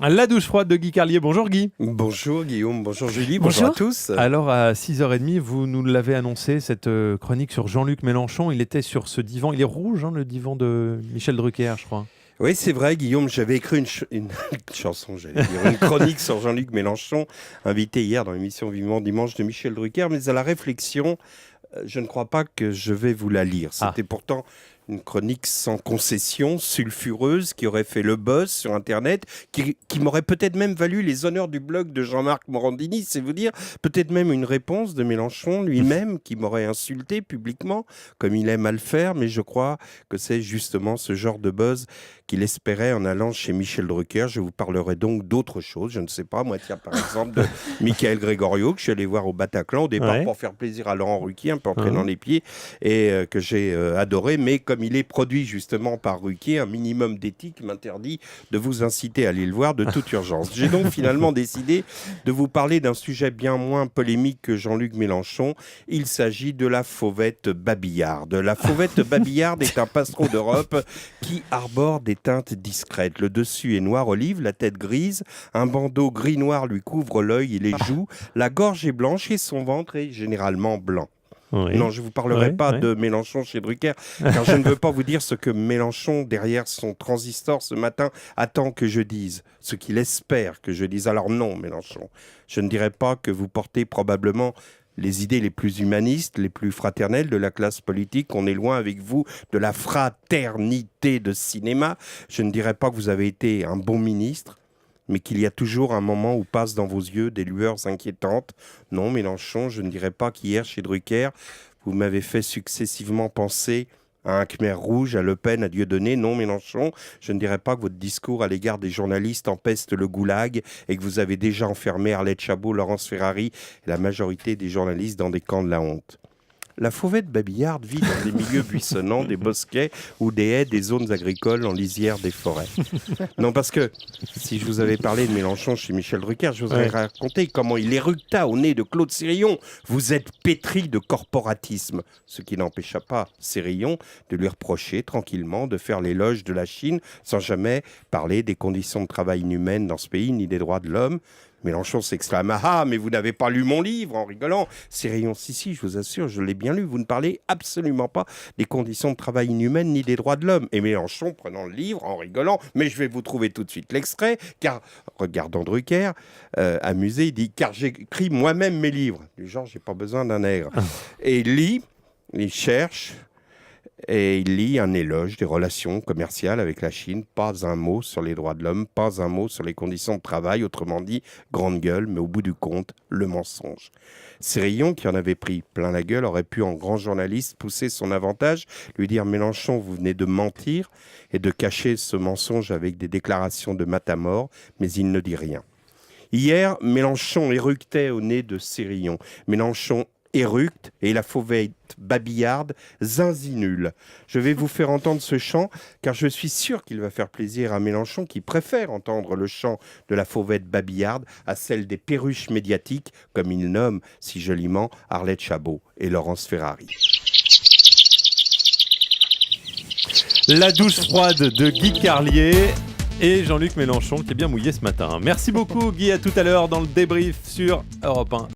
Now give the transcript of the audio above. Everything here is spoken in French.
La douche froide de Guy Carlier. Bonjour Guy. Bonjour Guillaume, bonjour Julie, bonjour à tous. Alors à 6h30, vous nous l'avez annoncé, cette chronique sur Jean-Luc Mélenchon. Il était sur ce divan, il est rouge, le divan de Michel Drucker, je crois. Oui, c'est vrai Guillaume, j'avais écrit une chanson, une chronique sur Jean-Luc Mélenchon, invité hier dans l'émission Vivement Dimanche de Michel Drucker, mais à la réflexion, je ne crois pas que je vais vous la lire. C'était pourtant une chronique sans concession, sulfureuse, qui aurait fait le buzz sur Internet, qui m'aurait peut-être même valu les honneurs du blog de Jean-Marc Morandini, c'est vous dire, peut-être même une réponse de Mélenchon lui-même, qui m'aurait insulté publiquement, comme il aime à le faire, mais je crois que c'est justement ce genre de buzz qu'il espérait en allant chez Michel Drucker. Je vous parlerai donc d'autres choses, je ne sais pas, moi, tiens, par exemple, de Michael Gregorio, que je suis allé voir au Bataclan, au départ pour faire plaisir à Laurent Ruquier, un peu entraînant les pieds, et que j'ai adoré, mais comme il est produit justement par Ruquier, un minimum d'éthique m'interdit de vous inciter à aller le voir de toute urgence. J'ai donc finalement décidé de vous parler d'un sujet bien moins polémique que Jean-Luc Mélenchon. Il s'agit de la fauvette babillarde. La fauvette babillarde est un passereau d'Europe qui arbore des teintes discrètes. Le dessus est noir olive, la tête grise, un bandeau gris-noir lui couvre l'œil et les joues, la gorge est blanche et son ventre est généralement blanc. Oui. Non, je ne vous parlerai pas de Mélenchon chez Drucker, car je ne veux pas vous dire ce que Mélenchon, derrière son transistor ce matin, attend que je dise, ce qu'il espère que je dise. Alors non, Mélenchon, je ne dirai pas que vous portez probablement les idées les plus humanistes, les plus fraternelles de la classe politique. On est loin avec vous de la fraternité de cinéma. Je ne dirai pas que vous avez été un bon ministre, mais qu'il y a toujours un moment où passent dans vos yeux des lueurs inquiétantes. Non, Mélenchon, je ne dirais pas qu'hier, chez Drucker, vous m'avez fait successivement penser à un Khmer rouge, à Le Pen, à Dieudonné. Non, Mélenchon, je ne dirais pas que votre discours à l'égard des journalistes empeste le goulag et que vous avez déjà enfermé Arlette Chabot, Laurence Ferrari et la majorité des journalistes dans des camps de la honte. La fauvette babillarde vit dans des milieux buissonnants, des bosquets ou des haies, des zones agricoles en lisière des forêts. Non, parce que si je vous avais parlé de Mélenchon chez Michel Drucker, je vous aurais raconté comment il éructa au nez de Claude Sérillon. Vous êtes pétri de corporatisme. Ce qui n'empêcha pas Sérillon de lui reprocher tranquillement de faire l'éloge de la Chine sans jamais parler des conditions de travail inhumaines dans ce pays ni des droits de l'homme. Mélenchon s'exclame « Ah, mais vous n'avez pas lu mon livre » en rigolant. Sérillon, si, je vous assure, je l'ai bien lu. Vous ne parlez absolument pas des conditions de travail inhumaines ni des droits de l'homme. Et Mélenchon, prenant le livre, en rigolant, mais je vais vous trouver tout de suite l'extrait, car, regardant Drucker, amusé, il dit « Car j'écris moi-même mes livres. » Du genre, j'ai pas besoin d'un nègre. Et il lit, il cherche... Et il lit un éloge des relations commerciales avec la Chine. Pas un mot sur les droits de l'homme, pas un mot sur les conditions de travail. Autrement dit, grande gueule, mais au bout du compte, le mensonge. Sérillon, qui en avait pris plein la gueule, aurait pu, en grand journaliste, pousser son avantage, lui dire « Mélenchon, vous venez de mentir et de cacher ce mensonge avec des déclarations de matamor », mais il ne dit rien. Hier, Mélenchon éructait au nez de Sérillon. Mélenchon éructe et la fauvette babillarde zinzinule. Je vais vous faire entendre ce chant car je suis sûr qu'il va faire plaisir à Mélenchon qui préfère entendre le chant de la fauvette babillarde à celle des perruches médiatiques comme il nomme si joliment Arlette Chabot et Laurence Ferrari. La douche froide de Guy Carlier et Jean-Luc Mélenchon qui est bien mouillé ce matin. Merci beaucoup Guy, à tout à l'heure dans le débrief sur Europe 1.